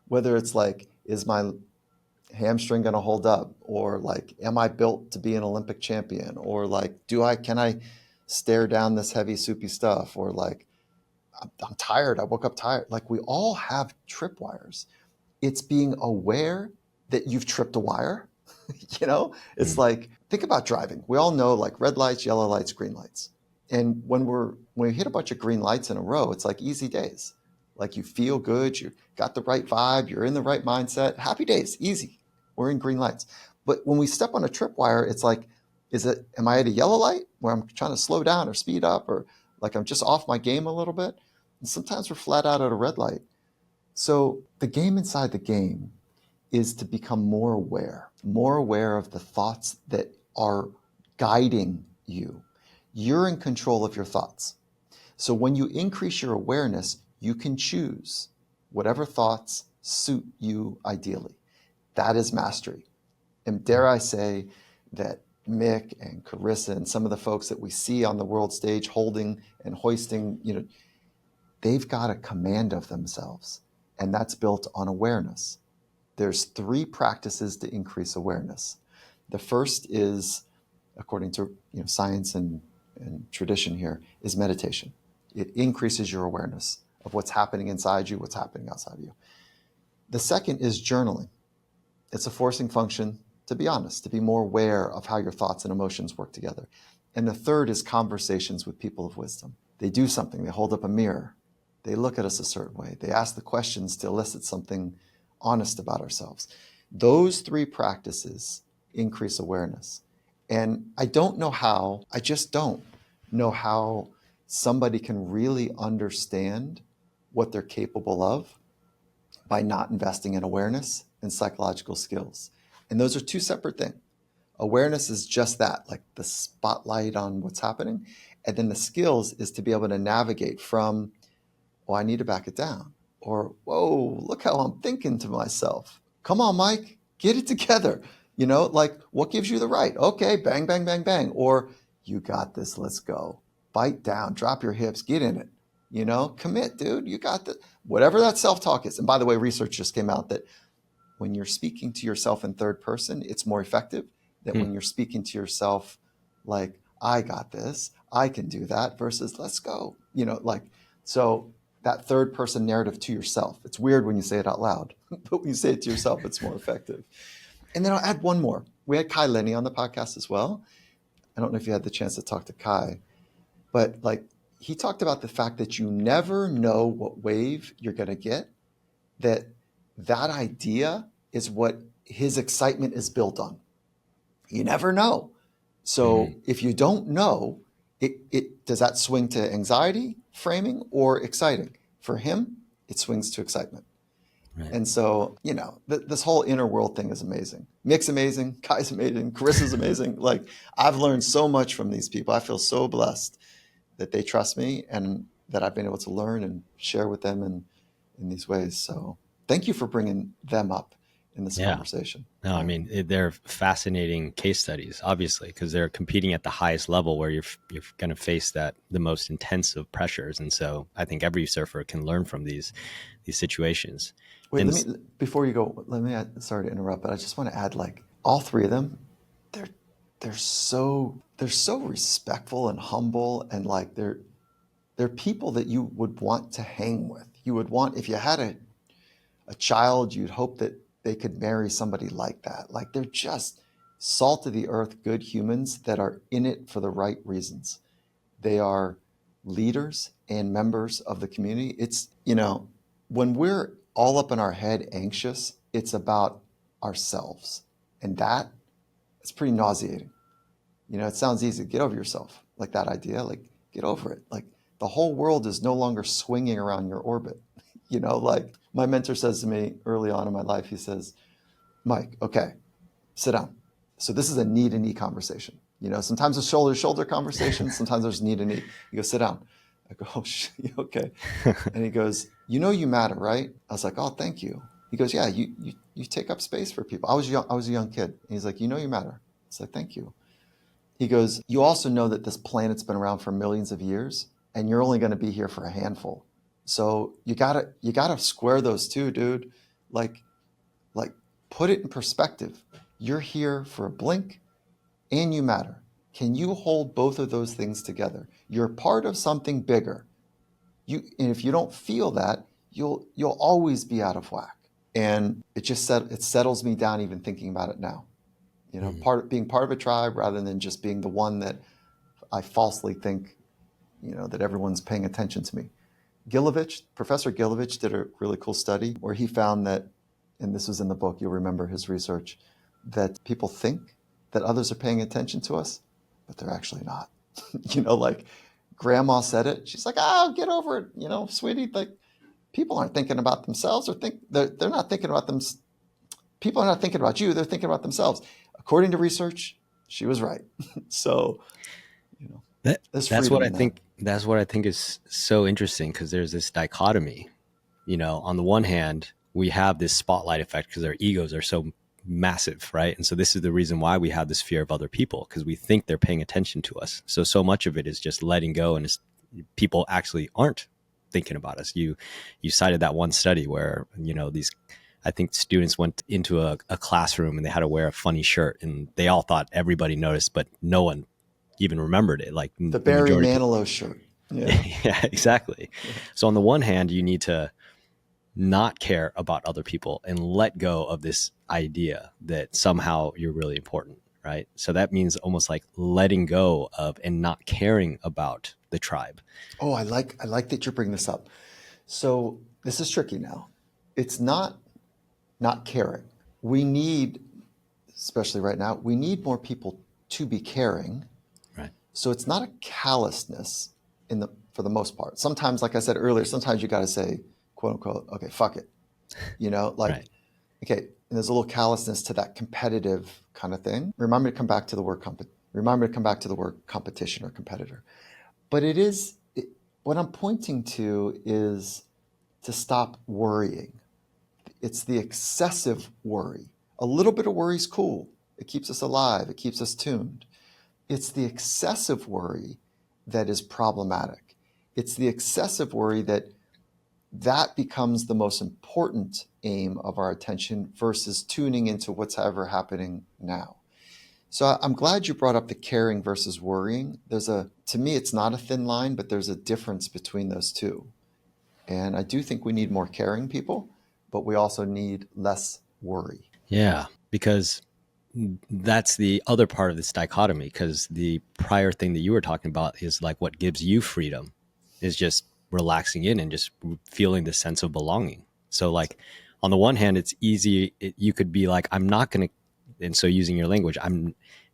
Whether it's like, is my hamstring going to hold up? Or like, am I built to be an Olympic champion? Or like, can I stare down this heavy soupy stuff? Or like, I'm tired. I woke up tired. Like, we all have tripwires. It's being aware that you've tripped a wire. It's like, think about driving. We all know, like, red lights, yellow lights, green lights. And when we hit a bunch of green lights in a row, it's like easy days. Like, you feel good. You got the right vibe. You're in the right mindset. Happy days, easy. We're in green lights. But when we step on a tripwire, it's like, am I at a yellow light where I'm trying to slow down or speed up, or like I'm just off my game a little bit? And sometimes we're flat out at a red light. So the game inside the game is to become more aware of the thoughts that are guiding you. You're in control of your thoughts. So when you increase your awareness, you can choose whatever thoughts suit you ideally. That is mastery. And dare I say that Mick and Carissa and some of the folks that we see on the world stage holding and hoisting, they've got a command of themselves, and that's built on awareness. There's 3 practices to increase awareness. The first is, according to science and tradition here, is meditation. It increases your awareness of what's happening inside you, what's happening outside of you. The second is journaling. It's a forcing function, to be honest, to be more aware of how your thoughts and emotions work together. And the third is conversations with people of wisdom. They do something, they hold up a mirror, they look at us a certain way, they ask the questions to elicit something honest about ourselves. Those 3 practices increase awareness. And I just don't know how somebody can really understand what they're capable of by not investing in awareness and psychological skills. And those are 2 separate things. Awareness is just that, like the spotlight on what's happening. And then the skills is to be able to navigate from, I need to back it down. Or, whoa, look how I'm thinking to myself. Come on, Mike, get it together. Like, what gives you the right? Okay, bang, bang, bang, bang. Or, you got this, let's go. Bite down, drop your hips, get in it. Commit, dude, you got this. Whatever that self-talk is. And by the way, research just came out that when you're speaking to yourself in third person, it's more effective than when you're speaking to yourself like, I got this, I can do that, versus let's go. So that third person narrative to yourself. It's weird when you say it out loud, but when you say it to yourself, it's more effective. And then I'll add one more. We had Kai Lenny on the podcast as well. I don't know if you had the chance to talk to Kai, but like, he talked about the fact that you never know what wave you're going to get, that idea is what his excitement is built on. You never know. So if you don't know, it does that swing to anxiety framing or exciting? For him, it swings to excitement. Right. And so, this whole inner world thing is amazing. Mick's amazing. Kai's amazing. Carissa's amazing. Like, I've learned so much from these people. I feel so blessed that they trust me and that I've been able to learn and share with them in these ways. So thank you for bringing them up in this Yeah. conversation. No, I mean, they're fascinating case studies, obviously, because they're competing at the highest level where you're going to face the most intensive pressures. And so I think every surfer can learn from these situations. Wait, And before you go, sorry to interrupt, but I just want to add, like, all three of them, they're so respectful and humble, and like they're people that you would want to hang with. You would want, if you had a child, you'd hope that they could marry somebody like that. Like, they're just salt of the earth, good humans that are in it for the right reasons. They are leaders and members of the community. It's, when we're all up in our head anxious, it's about ourselves. And it's pretty nauseating. It sounds easy. Get over yourself. Like that idea, like, get over it. Like, the whole world is no longer swinging around your orbit. Like, my mentor says to me early on in my life, he says, Mike, okay, sit down. So this is a knee to knee conversation. Sometimes it's shoulder to shoulder conversation. Sometimes there's knee to knee. He goes, sit down. I go, oh, okay. And he goes, you matter, right? I was like, oh, thank you. He goes, yeah, you take up space for people. I was a young kid. And he's like, you matter. It's like, thank you. He goes, you also know that this planet's been around for millions of years, and you're only going to be here for a handful. So you gotta square those two, dude. Like put it in perspective. You're here for a blink, and you matter. Can you hold both of those things together? You're part of something bigger. And if you don't feel that, you'll always be out of whack. And it settles me down even thinking about it now. Being part of a tribe rather than just being the one that I falsely think, that everyone's paying attention to me. Professor Gilovich did a really cool study where he found that, and this was in the book, you'll remember his research, that people think that others are paying attention to us, but they're actually not. Like, grandma said it. She's like, oh, get over it, sweetie. Like, people aren't thinking about themselves, or they're not thinking about them. People are not thinking about you. They're thinking about themselves. According to research, she was right. So, that's what I think. That's what I think is so interesting, because there's this dichotomy. On the one hand, we have this spotlight effect because our egos are so massive, right? And so this is the reason why we have this fear of other people, because we think they're paying attention to us. So much of it is just letting go, and people actually aren't thinking about us. You cited that one study where I think students went into a classroom and they had to wear a funny shirt, and they all thought everybody noticed, but no one even remembered it. Like the Barry Manilow shirt. Yeah, yeah, exactly. Yeah. So on the one hand, you need to not care about other people and let go of this idea that somehow you're really important, right? So that means almost like letting go of and not caring about the tribe. Oh, I like that you're bringing this up. So this is tricky now. It's not caring. We need, especially right now, we need more people to be caring. Right. So it's not a callousness for the most part. Sometimes, like I said earlier, sometimes you got to say, quote unquote, okay, fuck it. Right. Okay, and there's a little callousness to that competitive kind of thing. Remind me to come back to the word competition or competitor. But what I'm pointing to is to stop worrying. It's the excessive worry. A little bit of worry is cool. It keeps us alive. It keeps us tuned. It's the excessive worry that is problematic. It's the excessive worry that becomes the most important aim of our attention versus tuning into what's ever happening now. So I'm glad you brought up the caring versus worrying. To me, it's not a thin line, but there's a difference between those two. And I do think we need more caring people, but we also need less worry. Yeah, because that's the other part of this dichotomy, because the prior thing that you were talking about is like what gives you freedom is just relaxing in and just feeling the sense of belonging. So like on the one hand, it's easy. You could be like, I'm not going to, and so using your language,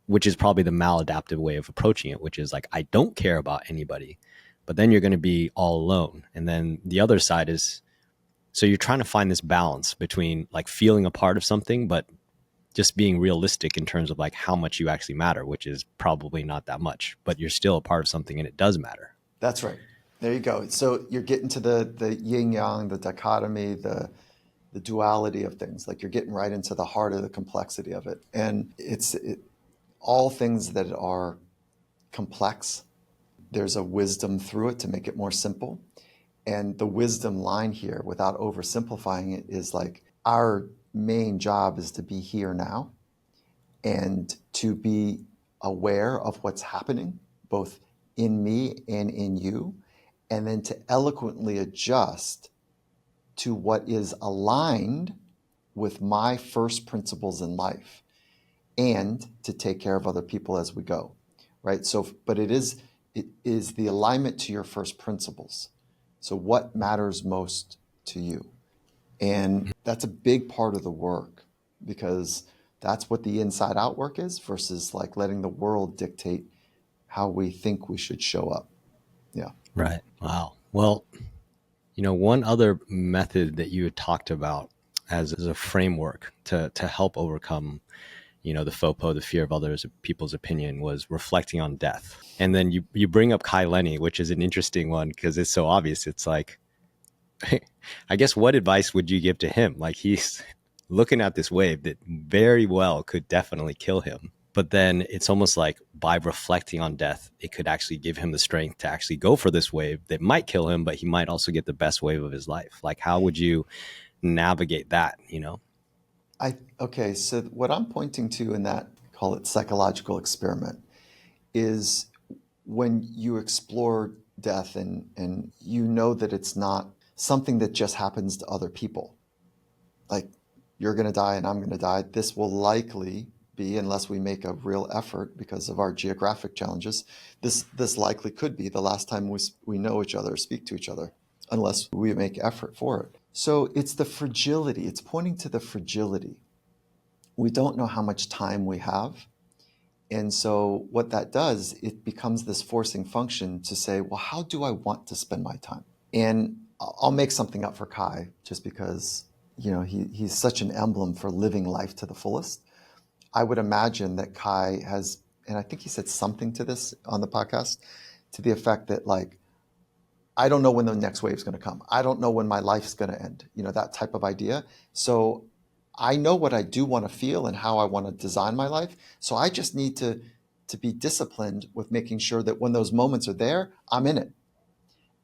which is probably the maladaptive way of approaching it, which is like, I don't care about anybody, but then you're going to be all alone. And then the other side is, so you're trying to find this balance between like feeling a part of something, but just being realistic in terms of like how much you actually matter, which is probably not that much, but you're still a part of something and it does matter. That's right. There you go. So you're getting to the yin yang, the dichotomy, the duality of things. Like you're getting right into the heart of the complexity of it. And all things that are complex, there's a wisdom through it to make it more simple. And the wisdom line here, without oversimplifying it, is like our main job is to be here now and to be aware of what's happening, both in me and in you, and then to eloquently adjust to what is aligned with my first principles in life, and to take care of other people as we go, right? So, but it is the alignment to your first principles. So what matters most to you? And that's a big part of the work, because that's what the inside out work is, versus like letting the world dictate how we think we should show up. Yeah. Right. Wow. Well, one other method that you had talked about as a framework to help overcome, the FOPO, the fear of others, people's opinion, was reflecting on death. And then you bring up Kai Lenny, which is an interesting one because it's so obvious. It's like, I guess, what advice would you give to him? Like, he's looking at this wave that very well could definitely kill him. But then it's almost like by reflecting on death, it could actually give him the strength to actually go for this wave that might kill him, but he might also get the best wave of his life. Like, how would you navigate that, Okay, so what I'm pointing to in that, call it psychological experiment, is when you explore death and you know that it's not something that just happens to other people. Like, you're going to die and I'm going to die. This will likely be, unless we make a real effort because of our geographic challenges, this likely could be the last time we know each other, speak to each other, unless we make effort for it. So it's the fragility. It's pointing to the fragility. We don't know how much time we have. And so what that does, it becomes this forcing function to say, well, how do I want to spend my time? And I'll make something up for Kai, just because, he's such an emblem for living life to the fullest. I would imagine that Kai has, and I think he said something to this on the podcast, to the effect that, like, I don't know when the next wave is going to come. I don't know when my life's going to end, that type of idea. So I know what I do want to feel and how I want to design my life. So I just need to be disciplined with making sure that when those moments are there, I'm in it.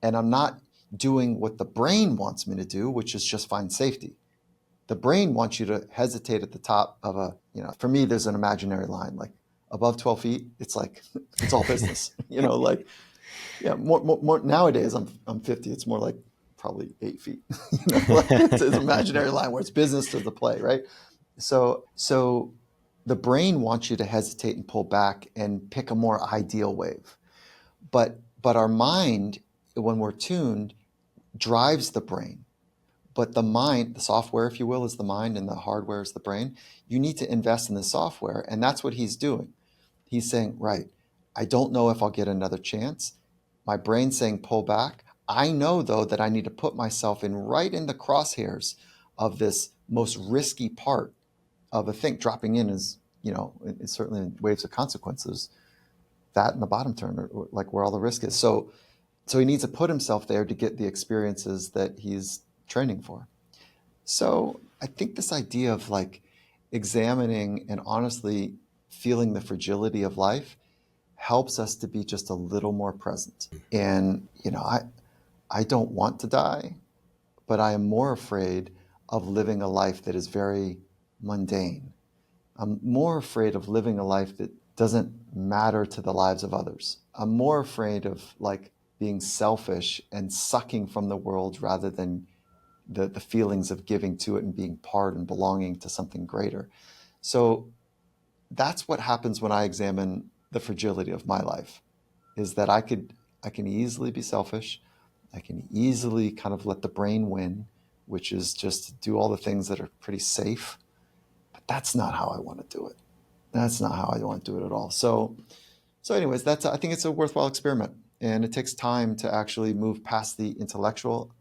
And I'm not doing what the brain wants me to do, which is just find safety. The brain wants you to hesitate at the top of for me, there's an imaginary line, like above 12 feet, it's like, it's all business, more nowadays I'm 50, it's more like probably 8 feet, like it's an imaginary line where it's business to the play, right? So the brain wants you to hesitate and pull back and pick a more ideal wave. But our mind, when we're tuned, drives the brain. But the mind, the software, if you will, is the mind, and the hardware is the brain. You need to invest in the software. And that's what he's doing. He's saying, right, I don't know if I'll get another chance. My brain's saying, pull back. I know, though, that I need to put myself right in the crosshairs of this most risky part of a thing. Dropping in is, it's certainly waves of consequences. That and the bottom turn are like where all the risk is. So he needs to put himself there to get the experiences that he's training for. So I think this idea of like examining and honestly feeling the fragility of life helps us to be just a little more present. And, I don't want to die, but I am more afraid of living a life that is very mundane. I'm more afraid of living a life that doesn't matter to the lives of others. I'm more afraid of like being selfish and sucking from the world rather than the feelings of giving to it and being part and belonging to something greater. So that's what happens when I examine the fragility of my life, is that I can easily be selfish. I can easily kind of let the brain win, which is just to do all the things that are pretty safe. But that's not how I want to do it. That's not how I want to do it at all. So anyways, I think it's a worthwhile experiment. And it takes time to actually move past the intellectual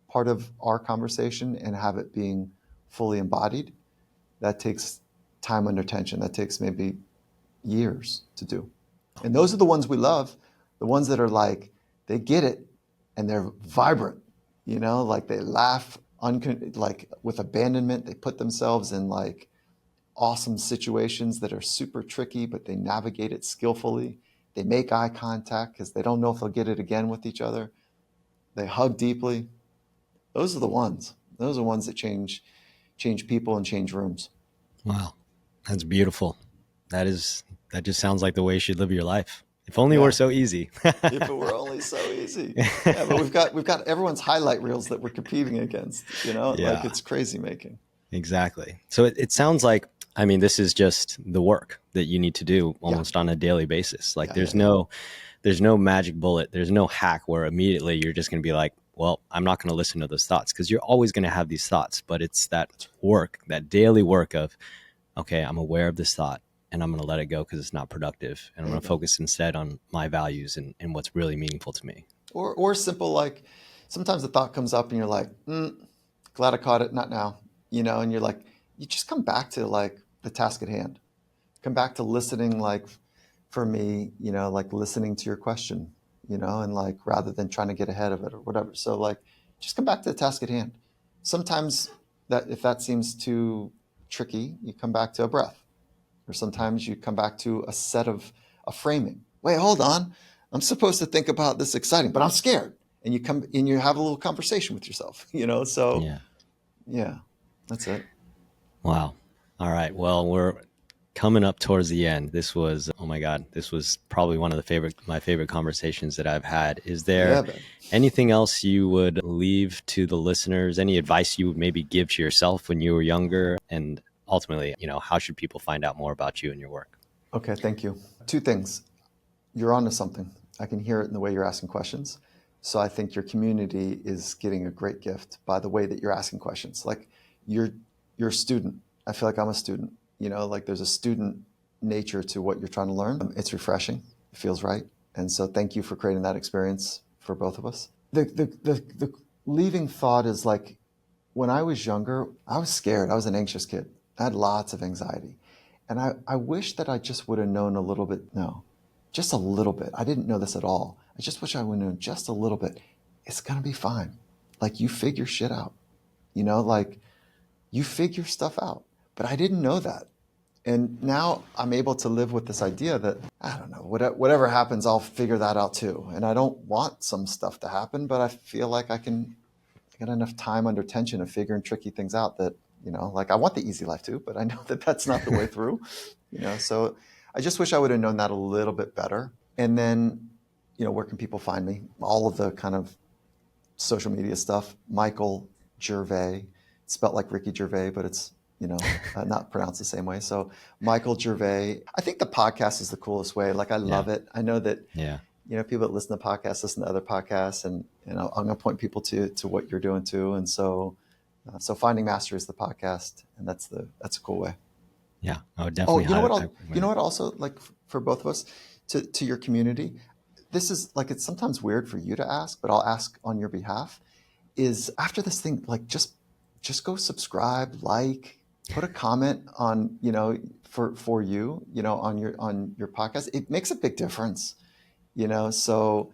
part of our conversation and have it being fully embodied. That takes time under tension. That takes maybe years to do. And those are the ones we love, the ones that are like, they get it and they're vibrant, like they laugh like with abandonment. They put themselves in like awesome situations that are super tricky, but they navigate it skillfully. They make eye contact because they don't know if they'll get it again with each other. They hug deeply. Those are the ones. Those are ones that change people and change rooms. Wow. That's beautiful. That just sounds like the way you should live your life. If only it were so easy. If it were only so easy. Yeah, but we've got everyone's highlight reels that we're competing against, like it's crazy making. Exactly. So it sounds like, I mean, this is just the work that you need to do almost on a daily basis. Like there's no magic bullet. There's no hack where immediately you're just going to be like, well, I'm not going to listen to those thoughts, because you're always going to have these thoughts. But it's that work, that daily work of, okay, I'm aware of this thought and I'm going to let it go because it's not productive. And I'm going to focus instead on my values and what's really meaningful to me. Or simple, like sometimes the thought comes up and you're like, glad I caught it, not now, and you're like, you just come back to like the task at hand. Come back to listening, like for me, like listening to your question, and like rather than trying to get ahead of it or whatever. So like just come back to the task at hand. Sometimes that if that seems too tricky, you come back to a breath. Or sometimes you come back to a set of a framing. Wait, hold on. I'm supposed to think about this exciting, but I'm scared. And you come and you have a little conversation with yourself, So yeah, that's it. Wow. All right. Well, we're coming up towards the end. This was, oh my God, this was probably one of my favorite conversations that I've had. Is there anything else you would leave to the listeners? Any advice you would maybe give to yourself when you were younger? And ultimately, how should people find out more about you and your work? Okay, thank you. 2 things. You're onto something. I can hear it in the way you're asking questions. So I think your community is getting a great gift by the way that you're asking questions. Like you're a student. I feel like I'm a student. Like there's a student nature to what you're trying to learn. It's refreshing. It feels right. And so thank you for creating that experience for both of us. The leaving thought is like, when I was younger, I was scared. I was an anxious kid. I had lots of anxiety. And I wish that I just would have known a little bit. No, just a little bit. I didn't know this at all. I just wish I would have known just a little bit. It's going to be fine. Like you figure shit out, like you figure stuff out. But I didn't know that. And now I'm able to live with this idea that, I don't know, whatever happens, I'll figure that out too. And I don't want some stuff to happen, but I feel like I got enough time under tension of figuring tricky things out that, like I want the easy life too, but I know that that's not the way through, So I just wish I would have known that a little bit better. And then, where can people find me? All of the kind of social media stuff, Michael Gervais, it's spelled like Ricky Gervais, but it's, not pronounced the same way. So Michael Gervais, I think the podcast is the coolest way. Like I love it. I know that, people that listen to podcasts, listen to other podcasts, and I'm going to point people to what you're doing too. And so Finding Mastery is the podcast, and that's a cool way. Yeah, I would definitely. You know what? Also, like for both of us, to your community, this is like, it's sometimes weird for you to ask, but I'll ask on your behalf. Is after this thing, like just go subscribe, like, put a comment on, for you, on your podcast. It makes a big difference, So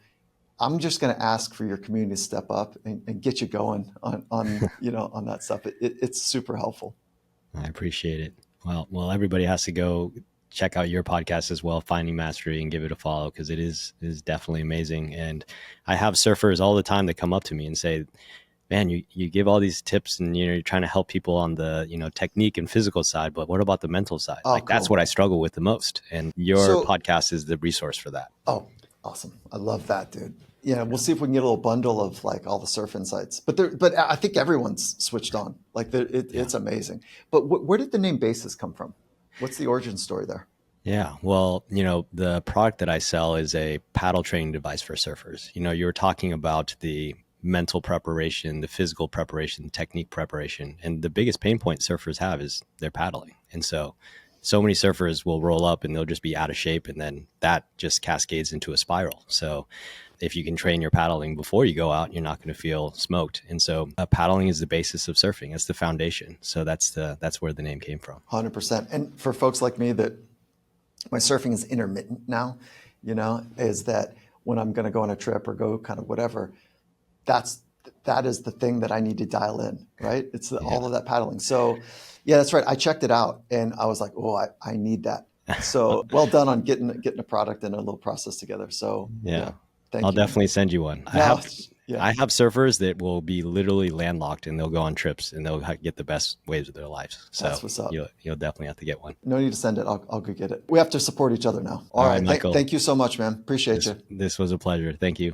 I'm just going to ask for your community to step up and get you going on on that stuff. It's super helpful. I appreciate it. Well, everybody has to go check out your podcast as well, Finding Mastery, and give it a follow, because it is definitely amazing. And I have surfers all the time that come up to me and say, man, you give all these tips and you're trying to help people on the technique and physical side, but what about the mental side? Cool. That's what I struggle with the most, and your podcast is the resource for that. Oh, awesome! I love that, dude. Yeah, we'll see if we can get a little bundle of like all the surf insights. But I think everyone's switched on. Like it's amazing. But where did the name Basis come from? What's the origin story there? Yeah, well, the product that I sell is a paddle training device for surfers. You were talking about the mental preparation, the physical preparation, technique preparation. And the biggest pain point surfers have is their paddling. And so many surfers will roll up and they'll just be out of shape. And then that just cascades into a spiral. So if you can train your paddling before you go out, you're not going to feel smoked. And so paddling is the basis of surfing. It's the foundation. So that's where the name came from. 100%. And for folks like me that my surfing is intermittent now, is that when I'm going to go on a trip or go kind of whatever, that's that is the thing that I need to dial in, right? It's Yeah. all of that paddling. So yeah, that's right. I checked it out and I was like, oh, I need that. So well done on getting a product and a little process together. So Yeah. thank I'll you, man. definitely send you one. No, I have surfers that will be literally landlocked and they'll go on trips and they'll get the best waves of their lives. So That's what's up. You'll definitely have to get one. No need to send it. I'll go get it. We have to support each other now. All right, Michael. Thank you so much, man. Appreciate you. This was a pleasure. Thank you.